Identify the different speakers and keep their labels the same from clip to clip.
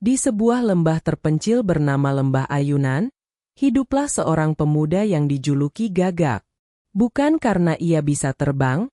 Speaker 1: Di sebuah lembah terpencil bernama Lembah Ayunan, hiduplah seorang pemuda yang dijuluki Gagak. Bukan karena ia bisa terbang,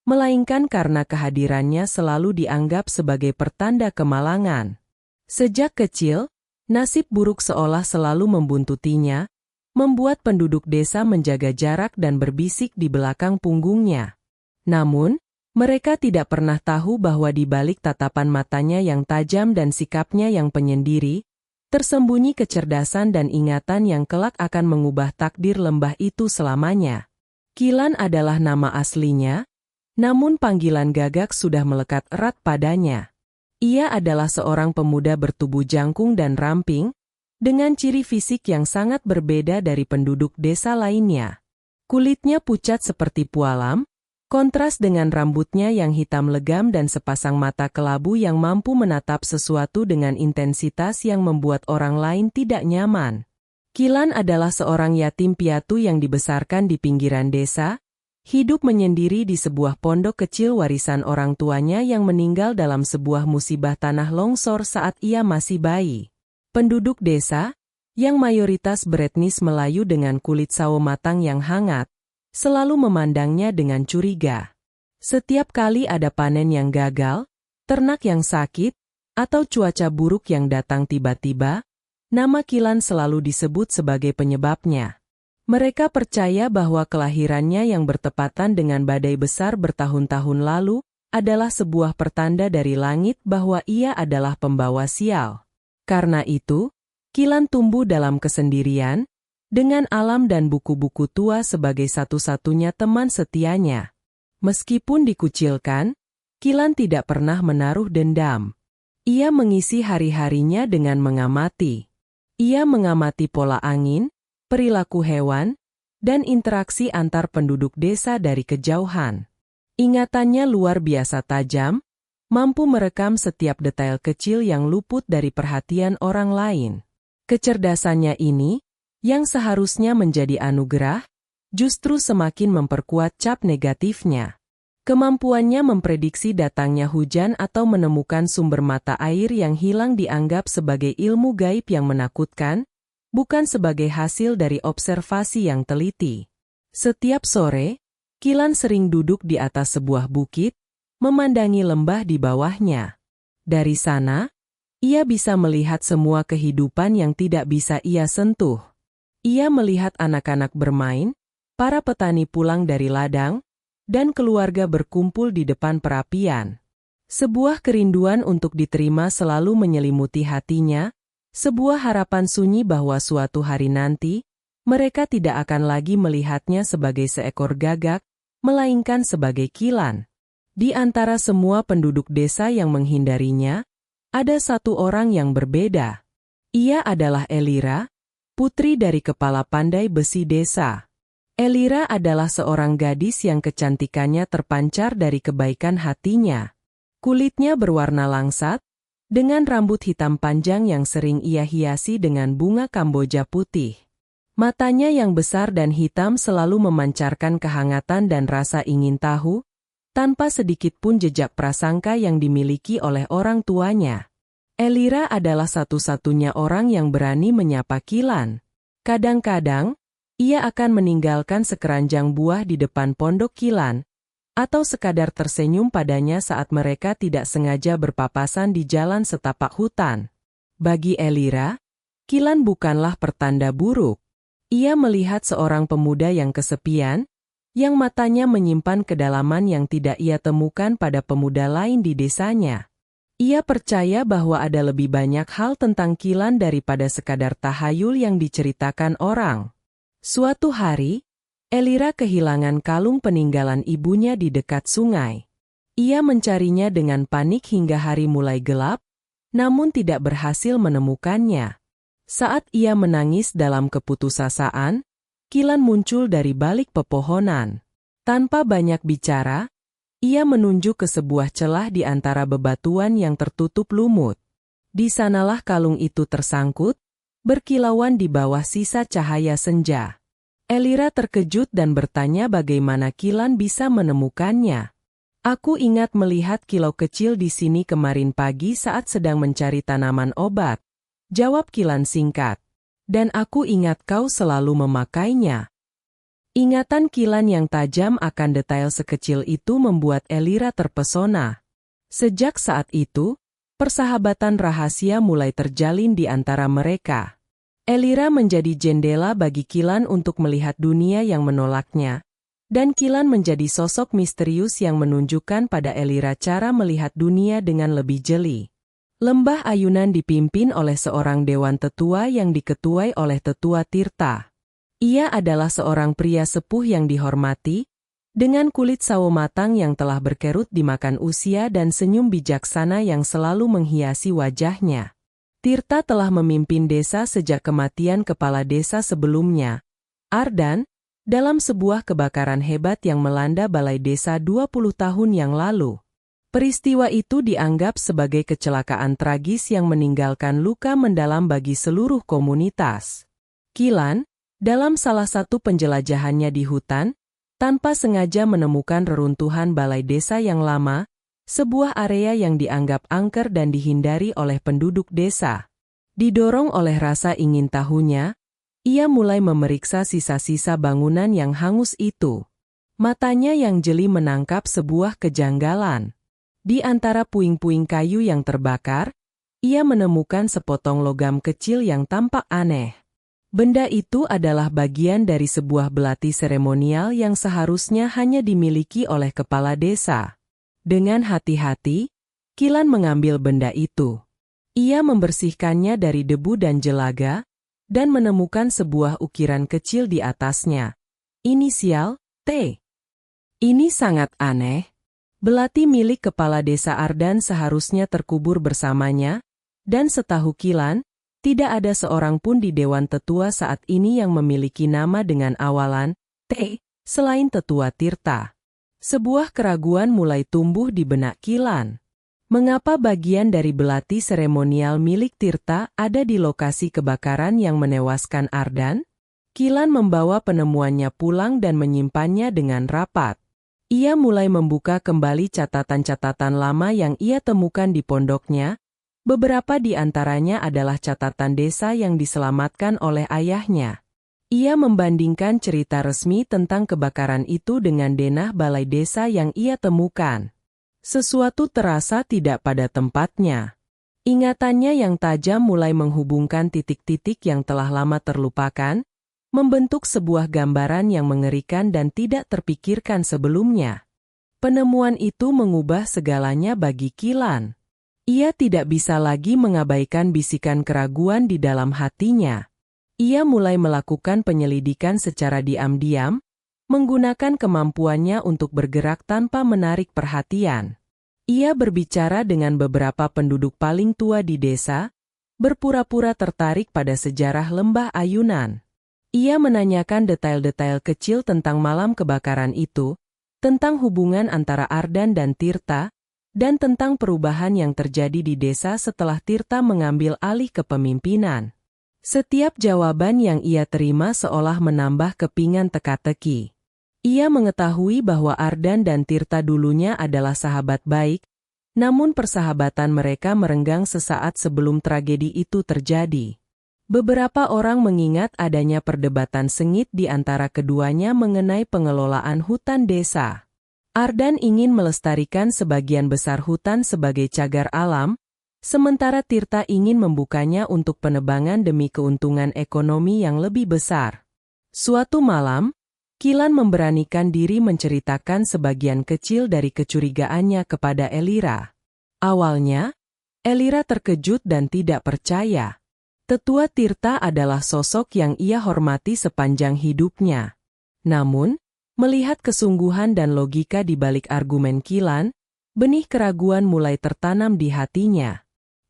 Speaker 1: melainkan karena kehadirannya selalu dianggap sebagai pertanda kemalangan. Sejak kecil, nasib buruk seolah selalu membuntutinya, membuat penduduk desa menjaga jarak dan berbisik di belakang punggungnya. Namun, mereka tidak pernah tahu bahwa di balik tatapan matanya yang tajam dan sikapnya yang penyendiri, tersembunyi kecerdasan dan ingatan yang kelak akan mengubah takdir lembah itu selamanya. Kilan adalah nama aslinya, namun panggilan Gagak sudah melekat erat padanya. Ia adalah seorang pemuda bertubuh jangkung dan ramping, dengan ciri fisik yang sangat berbeda dari penduduk desa lainnya. Kulitnya pucat seperti pualam, kontras dengan rambutnya yang hitam legam dan sepasang mata kelabu yang mampu menatap sesuatu dengan intensitas yang membuat orang lain tidak nyaman. Kilan adalah seorang yatim piatu yang dibesarkan di pinggiran desa, hidup menyendiri di sebuah pondok kecil warisan orang tuanya yang meninggal dalam sebuah musibah tanah longsor saat ia masih bayi. Penduduk desa, yang mayoritas beretnis Melayu dengan kulit sawo matang yang hangat, selalu memandangnya dengan curiga. Setiap kali ada panen yang gagal, ternak yang sakit, atau cuaca buruk yang datang tiba-tiba, nama Kilan selalu disebut sebagai penyebabnya. Mereka percaya bahwa kelahirannya yang bertepatan dengan badai besar bertahun-tahun lalu adalah sebuah pertanda dari langit bahwa ia adalah pembawa sial. Karena itu, Kilan tumbuh dalam kesendirian, dengan alam dan buku-buku tua sebagai satu-satunya teman setianya. Meskipun dikucilkan, Kilan tidak pernah menaruh dendam. Ia mengisi hari-harinya dengan mengamati. Ia mengamati pola angin, perilaku hewan, dan interaksi antar penduduk desa dari kejauhan. Ingatannya luar biasa tajam, mampu merekam setiap detail kecil yang luput dari perhatian orang lain. Kecerdasannya ini, yang seharusnya menjadi anugerah, justru semakin memperkuat cap negatifnya. Kemampuannya memprediksi datangnya hujan atau menemukan sumber mata air yang hilang dianggap sebagai ilmu gaib yang menakutkan, bukan sebagai hasil dari observasi yang teliti. Setiap sore, Kilan sering duduk di atas sebuah bukit, memandangi lembah di bawahnya. Dari sana, ia bisa melihat semua kehidupan yang tidak bisa ia sentuh. Ia melihat anak-anak bermain, para petani pulang dari ladang, dan keluarga berkumpul di depan perapian. Sebuah kerinduan untuk diterima selalu menyelimuti hatinya, sebuah harapan sunyi bahwa suatu hari nanti, mereka tidak akan lagi melihatnya sebagai seekor gagak, melainkan sebagai Kilan. Di antara semua penduduk desa yang menghindarinya, ada satu orang yang berbeda. Ia adalah Elira, putri dari kepala pandai besi desa. Elira adalah seorang gadis yang kecantikannya terpancar dari kebaikan hatinya. Kulitnya berwarna langsat, dengan rambut hitam panjang yang sering ia hiasi dengan bunga kamboja putih. Matanya yang besar dan hitam selalu memancarkan kehangatan dan rasa ingin tahu, tanpa sedikit pun jejak prasangka yang dimiliki oleh orang tuanya. Elira adalah satu-satunya orang yang berani menyapa Kilan. Kadang-kadang, ia akan meninggalkan sekeranjang buah di depan pondok Kilan, atau sekadar tersenyum padanya saat mereka tidak sengaja berpapasan di jalan setapak hutan. Bagi Elira, Kilan bukanlah pertanda buruk. Ia melihat seorang pemuda yang kesepian, yang matanya menyimpan kedalaman yang tidak ia temukan pada pemuda lain di desanya. Ia percaya bahwa ada lebih banyak hal tentang Kilan daripada sekadar tahayul yang diceritakan orang. Suatu hari, Elira kehilangan kalung peninggalan ibunya di dekat sungai. Ia mencarinya dengan panik hingga hari mulai gelap, namun tidak berhasil menemukannya. Saat ia menangis dalam keputusasaan, Kilan muncul dari balik pepohonan. Tanpa banyak bicara, ia menunjuk ke sebuah celah di antara bebatuan yang tertutup lumut. Di sanalah kalung itu tersangkut, berkilauan di bawah sisa cahaya senja. Elira terkejut dan bertanya bagaimana Kilan bisa menemukannya. Aku ingat melihat kilau kecil di sini kemarin pagi saat sedang mencari tanaman obat. Jawab Kilan singkat. Dan aku ingat kau selalu memakainya. Ingatan Kilan yang tajam akan detail sekecil itu membuat Elira terpesona. Sejak saat itu, persahabatan rahasia mulai terjalin di antara mereka. Elira menjadi jendela bagi Kilan untuk melihat dunia yang menolaknya, dan Kilan menjadi sosok misterius yang menunjukkan pada Elira cara melihat dunia dengan lebih jeli. Lembah Ayunan dipimpin oleh seorang dewan tetua yang diketuai oleh Tetua Tirta. Ia adalah seorang pria sepuh yang dihormati, dengan kulit sawo matang yang telah berkerut dimakan usia dan senyum bijaksana yang selalu menghiasi wajahnya. Tirta telah memimpin desa sejak kematian kepala desa sebelumnya, Ardan, dalam sebuah kebakaran hebat yang melanda balai desa 20 tahun yang lalu. Peristiwa itu dianggap sebagai kecelakaan tragis yang meninggalkan luka mendalam bagi seluruh komunitas. Kilan, dalam salah satu penjelajahannya di hutan, tanpa sengaja menemukan reruntuhan balai desa yang lama, sebuah area yang dianggap angker dan dihindari oleh penduduk desa. Didorong oleh rasa ingin tahunya, ia mulai memeriksa sisa-sisa bangunan yang hangus itu. Matanya yang jeli menangkap sebuah kejanggalan. Di antara puing-puing kayu yang terbakar, ia menemukan sepotong logam kecil yang tampak aneh. Benda itu adalah bagian dari sebuah belati seremonial yang seharusnya hanya dimiliki oleh kepala desa. Dengan hati-hati, Kilan mengambil benda itu. Ia membersihkannya dari debu dan jelaga, dan menemukan sebuah ukiran kecil di atasnya. Inisial, T. Ini sangat aneh. Belati milik kepala desa Ardan seharusnya terkubur bersamanya, dan setahu Kilan, tidak ada seorang pun di Dewan Tetua saat ini yang memiliki nama dengan awalan T, selain Tetua Tirta. Sebuah keraguan mulai tumbuh di benak Kilan. Mengapa bagian dari belati seremonial milik Tirta ada di lokasi kebakaran yang menewaskan Ardan? Kilan membawa penemuannya pulang dan menyimpannya dengan rapat. Ia mulai membuka kembali catatan-catatan lama yang ia temukan di pondoknya. Beberapa di antaranya adalah catatan desa yang diselamatkan oleh ayahnya. Ia membandingkan cerita resmi tentang kebakaran itu dengan denah balai desa yang ia temukan. Sesuatu terasa tidak pada tempatnya. Ingatannya yang tajam mulai menghubungkan titik-titik yang telah lama terlupakan, membentuk sebuah gambaran yang mengerikan dan tidak terpikirkan sebelumnya. Penemuan itu mengubah segalanya bagi Kilan. Ia tidak bisa lagi mengabaikan bisikan keraguan di dalam hatinya. Ia mulai melakukan penyelidikan secara diam-diam, menggunakan kemampuannya untuk bergerak tanpa menarik perhatian. Ia berbicara dengan beberapa penduduk paling tua di desa, berpura-pura tertarik pada sejarah Lembah Ayunan. Ia menanyakan detail-detail kecil tentang malam kebakaran itu, tentang hubungan antara Ardan dan Tirta, dan tentang perubahan yang terjadi di desa setelah Tirta mengambil alih kepemimpinan. Setiap jawaban yang ia terima seolah menambah kepingan teka-teki. Ia mengetahui bahwa Ardan dan Tirta dulunya adalah sahabat baik, namun persahabatan mereka merenggang sesaat sebelum tragedi itu terjadi. Beberapa orang mengingat adanya perdebatan sengit di antara keduanya mengenai pengelolaan hutan desa. Ardan ingin melestarikan sebagian besar hutan sebagai cagar alam, sementara Tirta ingin membukanya untuk penebangan demi keuntungan ekonomi yang lebih besar. Suatu malam, Kilan memberanikan diri menceritakan sebagian kecil dari kecurigaannya kepada Elira. Awalnya, Elira terkejut dan tidak percaya. Tetua Tirta adalah sosok yang ia hormati sepanjang hidupnya. Namun, melihat kesungguhan dan logika di balik argumen Kilan, benih keraguan mulai tertanam di hatinya.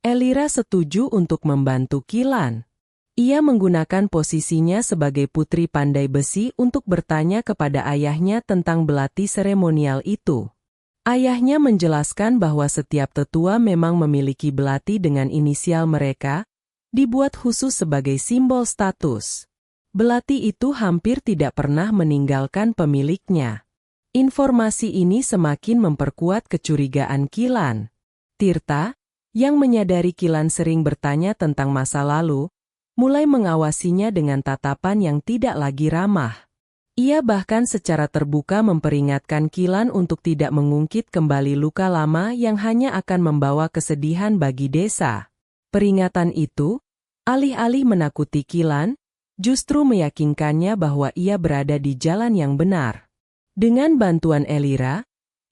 Speaker 1: Elira setuju untuk membantu Kilan. Ia menggunakan posisinya sebagai putri pandai besi untuk bertanya kepada ayahnya tentang belati seremonial itu. Ayahnya menjelaskan bahwa setiap tetua memang memiliki belati dengan inisial mereka, dibuat khusus sebagai simbol status. Belati itu hampir tidak pernah meninggalkan pemiliknya. Informasi ini semakin memperkuat kecurigaan Kilan. Tirta, Yang menyadari Kilan sering bertanya tentang masa lalu, mulai mengawasinya dengan tatapan yang tidak lagi ramah. Ia bahkan secara terbuka memperingatkan Kilan untuk tidak mengungkit kembali luka lama yang hanya akan membawa kesedihan bagi desa. Peringatan itu, alih-alih menakuti Kilan, justru meyakinkannya bahwa ia berada di jalan yang benar. Dengan bantuan Elira,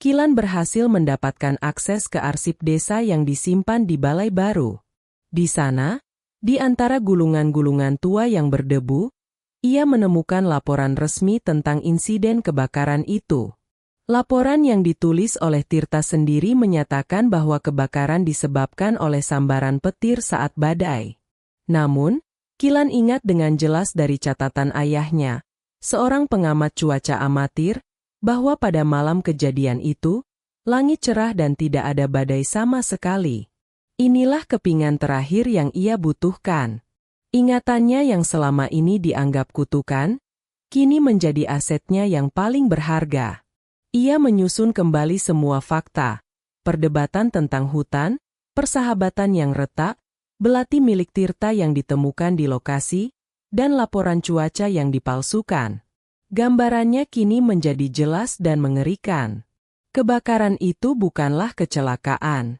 Speaker 1: Kilan berhasil mendapatkan akses ke arsip desa yang disimpan di Balai Baru. Di sana, di antara gulungan-gulungan tua yang berdebu, ia menemukan laporan resmi tentang insiden kebakaran itu. Laporan yang ditulis oleh Tirta sendiri menyatakan bahwa kebakaran disebabkan oleh sambaran petir saat badai. Namun, Kilan ingat dengan jelas dari catatan ayahnya, seorang pengamat cuaca amatir, bahwa pada malam kejadian itu, langit cerah dan tidak ada badai sama sekali. Inilah kepingan terakhir yang ia butuhkan. Ingatannya yang selama ini dianggap kutukan, kini menjadi asetnya yang paling berharga. Ia menyusun kembali semua fakta, perdebatan tentang hutan, persahabatan yang retak, belati milik Tirta yang ditemukan di lokasi, dan laporan cuaca yang dipalsukan. Gambarannya kini menjadi jelas dan mengerikan. Kebakaran itu bukanlah kecelakaan.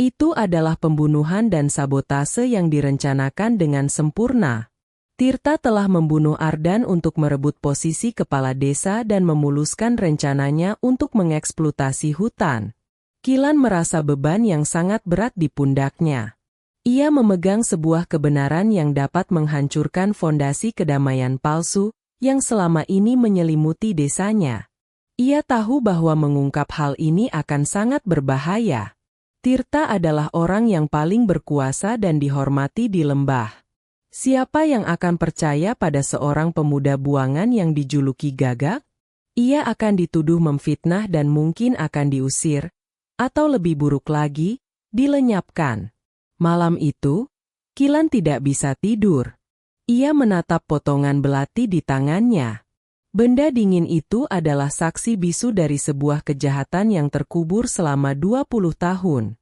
Speaker 1: Itu adalah pembunuhan dan sabotase yang direncanakan dengan sempurna. Tirta telah membunuh Ardan untuk merebut posisi kepala desa dan memuluskan rencananya untuk mengeksploitasi hutan. Kilan merasa beban yang sangat berat di pundaknya. Ia memegang sebuah kebenaran yang dapat menghancurkan fondasi kedamaian palsu yang selama ini menyelimuti desanya. Ia tahu bahwa mengungkap hal ini akan sangat berbahaya. Tirta adalah orang yang paling berkuasa dan dihormati di lembah. Siapa yang akan percaya pada seorang pemuda buangan yang dijuluki Gagak? Ia akan dituduh memfitnah dan mungkin akan diusir, atau lebih buruk lagi, dilenyapkan. Malam itu, Kilan tidak bisa tidur. Ia menatap potongan belati di tangannya. Benda dingin itu adalah saksi bisu dari sebuah kejahatan yang terkubur selama 20 tahun.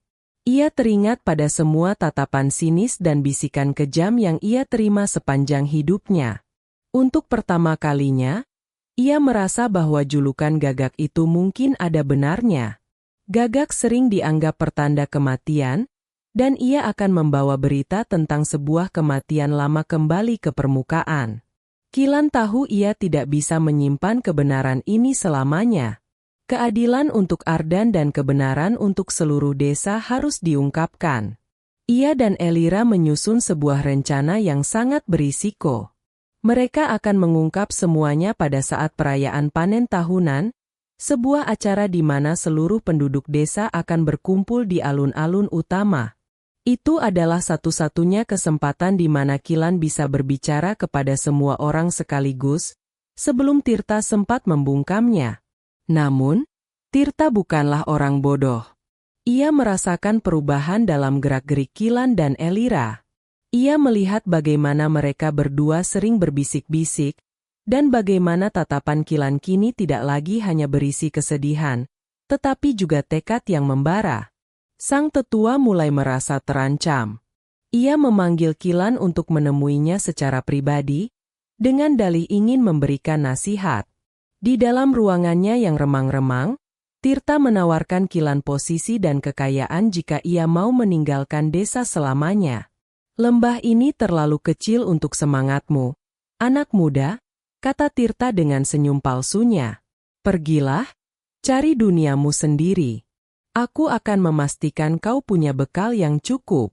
Speaker 1: Ia teringat pada semua tatapan sinis dan bisikan kejam yang ia terima sepanjang hidupnya. Untuk pertama kalinya, ia merasa bahwa julukan Gagak itu mungkin ada benarnya. Gagak sering dianggap pertanda kematian, dan ia akan membawa berita tentang sebuah kematian lama kembali ke permukaan. Kilan tahu ia tidak bisa menyimpan kebenaran ini selamanya. Keadilan untuk Ardan dan kebenaran untuk seluruh desa harus diungkapkan. Ia dan Elira menyusun sebuah rencana yang sangat berisiko. Mereka akan mengungkap semuanya pada saat perayaan panen tahunan, sebuah acara di mana seluruh penduduk desa akan berkumpul di alun-alun utama. Itu adalah satu-satunya kesempatan di mana Kilan bisa berbicara kepada semua orang sekaligus, sebelum Tirta sempat membungkamnya. Namun, Tirta bukanlah orang bodoh. Ia merasakan perubahan dalam gerak-gerik Kilan dan Elira. Ia melihat bagaimana mereka berdua sering berbisik-bisik, dan bagaimana tatapan Kilan kini tidak lagi hanya berisi kesedihan, tetapi juga tekad yang membara. Sang tetua mulai merasa terancam. Ia memanggil Kilan untuk menemuinya secara pribadi, dengan dalih ingin memberikan nasihat. Di dalam ruangannya yang remang-remang, Tirta menawarkan Kilan posisi dan kekayaan jika ia mau meninggalkan desa selamanya. Lembah ini terlalu kecil untuk semangatmu, anak muda, kata Tirta dengan senyum palsunya. Pergilah, cari duniamu sendiri. Aku akan memastikan kau punya bekal yang cukup.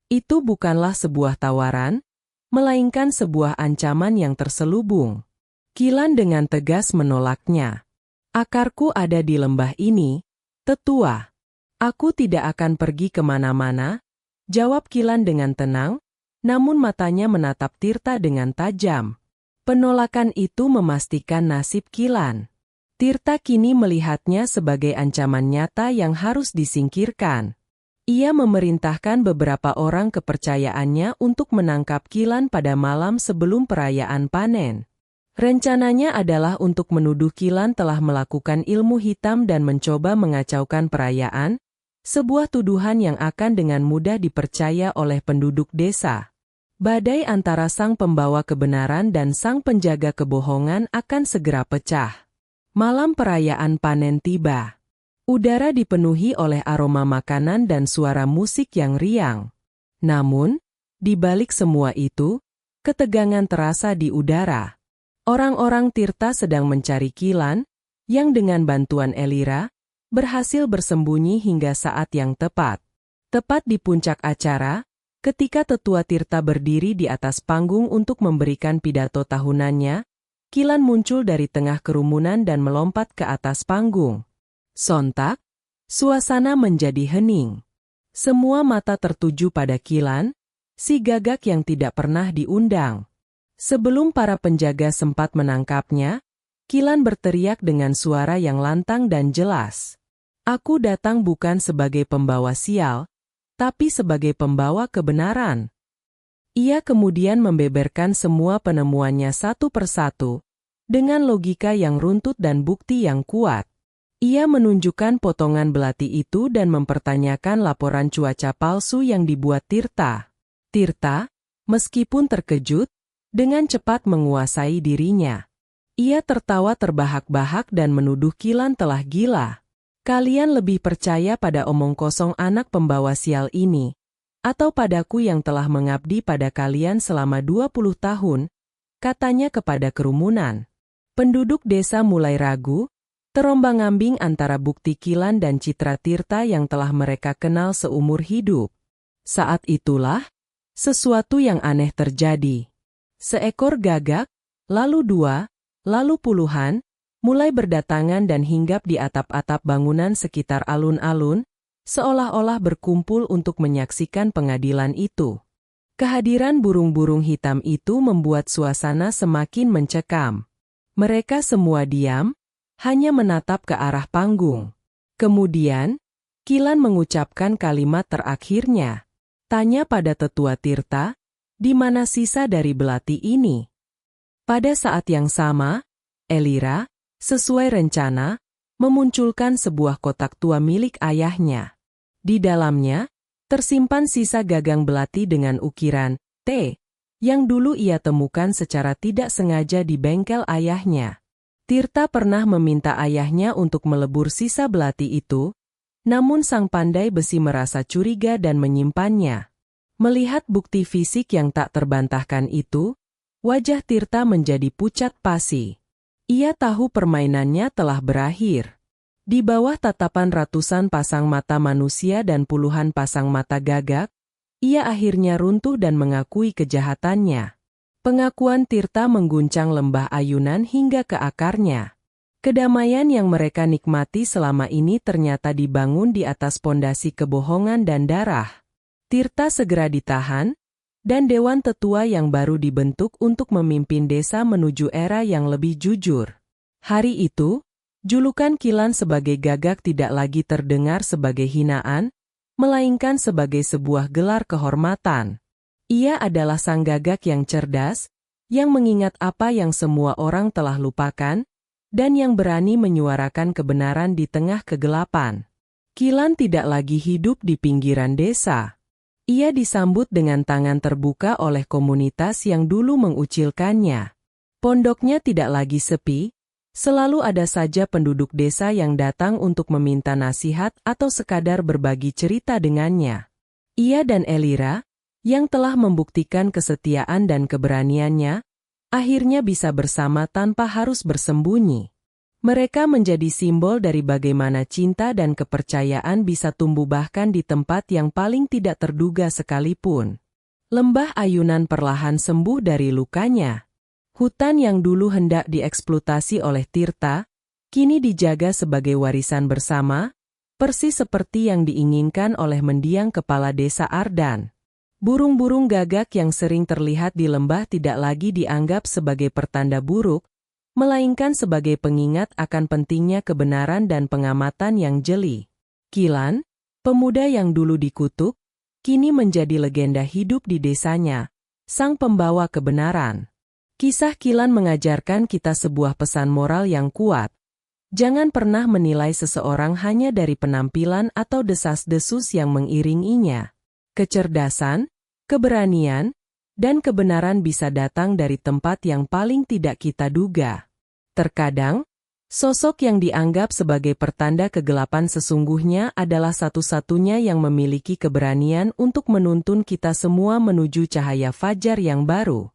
Speaker 1: Itu bukanlah sebuah tawaran, melainkan sebuah ancaman yang terselubung. Kilan dengan tegas menolaknya. Akarku ada di lembah ini, tetua. Aku tidak akan pergi kemana-mana, jawab Kilan dengan tenang, namun matanya menatap Tirta dengan tajam. Penolakan itu memastikan nasib Kilan. Tirta kini melihatnya sebagai ancaman nyata yang harus disingkirkan. Ia memerintahkan beberapa orang kepercayaannya untuk menangkap Kilan pada malam sebelum perayaan panen. Rencananya adalah untuk menuduh Kilan telah melakukan ilmu hitam dan mencoba mengacaukan perayaan, Sebuah tuduhan yang akan dengan mudah dipercaya oleh penduduk desa. Badai antara sang pembawa kebenaran dan sang penjaga kebohongan akan segera pecah. Malam perayaan panen tiba. Udara dipenuhi oleh aroma makanan dan suara musik yang riang. Namun, di balik semua itu, ketegangan terasa di udara. Orang-orang Tirta sedang mencari Kilan, yang dengan bantuan Elira, berhasil bersembunyi hingga saat yang tepat. Tepat di puncak acara, ketika tetua Tirta berdiri di atas panggung untuk memberikan pidato tahunannya, Kilan muncul dari tengah kerumunan dan melompat ke atas panggung. Sontak, suasana menjadi hening. Semua mata tertuju pada Kilan, si gagak yang tidak pernah diundang. Sebelum para penjaga sempat menangkapnya, Kilan berteriak dengan suara yang lantang dan jelas. Aku datang bukan sebagai pembawa sial, tapi sebagai pembawa kebenaran. Ia kemudian membeberkan semua penemuannya satu persatu, dengan logika yang runtut dan bukti yang kuat. Ia menunjukkan potongan belati itu dan mempertanyakan laporan cuaca palsu yang dibuat Tirta. Tirta, meskipun terkejut, dengan cepat menguasai dirinya. Ia tertawa terbahak-bahak dan menuduh Kilan telah gila. Kalian lebih percaya pada omong kosong anak pembawa sial ini, atau padaku yang telah mengabdi pada kalian selama 20 tahun, katanya kepada kerumunan. Penduduk desa mulai ragu, terombang-ambing antara bukti Kilan dan citra Tirta yang telah mereka kenal seumur hidup. Saat itulah, sesuatu yang aneh terjadi. Seekor gagak, lalu 2, lalu puluhan, mulai berdatangan dan hinggap di atap-atap bangunan sekitar alun-alun, seolah-olah berkumpul untuk menyaksikan pengadilan itu. Kehadiran burung-burung hitam itu membuat suasana semakin mencekam. Mereka semua diam, hanya menatap ke arah panggung. Kemudian, Kilan mengucapkan kalimat terakhirnya. Tanya pada tetua Tirta, di mana sisa dari belati ini? Pada saat yang sama, Elira, sesuai rencana, memunculkan sebuah kotak tua milik ayahnya. Di dalamnya, tersimpan sisa gagang belati dengan ukiran T, yang dulu ia temukan secara tidak sengaja di bengkel ayahnya. Tirta pernah meminta ayahnya untuk melebur sisa belati itu, namun sang pandai besi merasa curiga dan menyimpannya. Melihat bukti fisik yang tak terbantahkan itu, wajah Tirta menjadi pucat pasi. Ia tahu permainannya telah berakhir. Di bawah tatapan ratusan pasang mata manusia dan puluhan pasang mata gagak, ia akhirnya runtuh dan mengakui kejahatannya. Pengakuan Tirta mengguncang lembah ayunan hingga ke akarnya. Kedamaian yang mereka nikmati selama ini ternyata dibangun di atas pondasi kebohongan dan darah. Tirta segera ditahan, dan Dewan Tetua yang baru dibentuk untuk memimpin desa menuju era yang lebih jujur. Hari itu, julukan Kilan sebagai gagak tidak lagi terdengar sebagai hinaan, melainkan sebagai sebuah gelar kehormatan. Ia adalah sang gagak yang cerdas, yang mengingat apa yang semua orang telah lupakan, dan yang berani menyuarakan kebenaran di tengah kegelapan. Kilan tidak lagi hidup di pinggiran desa. Ia disambut dengan tangan terbuka oleh komunitas yang dulu mengucilkannya. Pondoknya tidak lagi sepi, selalu ada saja penduduk desa yang datang untuk meminta nasihat atau sekadar berbagi cerita dengannya. Ia dan Elira, yang telah membuktikan kesetiaan dan keberaniannya, akhirnya bisa bersama tanpa harus bersembunyi. Mereka menjadi simbol dari bagaimana cinta dan kepercayaan bisa tumbuh bahkan di tempat yang paling tidak terduga sekalipun. Lembah ayunan perlahan sembuh dari lukanya. Hutan yang dulu hendak dieksploitasi oleh Tirta, kini dijaga sebagai warisan bersama, persis seperti yang diinginkan oleh mendiang kepala desa Ardan. Burung-burung gagak yang sering terlihat di lembah tidak lagi dianggap sebagai pertanda buruk, melainkan sebagai pengingat akan pentingnya kebenaran dan pengamatan yang jeli. Kilan, pemuda yang dulu dikutuk, kini menjadi legenda hidup di desanya, sang pembawa kebenaran. Kisah Kilan mengajarkan kita sebuah pesan moral yang kuat. Jangan pernah menilai seseorang hanya dari penampilan atau desas-desus yang mengiringinya. Kecerdasan, keberanian, dan kebenaran bisa datang dari tempat yang paling tidak kita duga. Terkadang, sosok yang dianggap sebagai pertanda kegelapan sesungguhnya adalah satu-satunya yang memiliki keberanian untuk menuntun kita semua menuju cahaya fajar yang baru.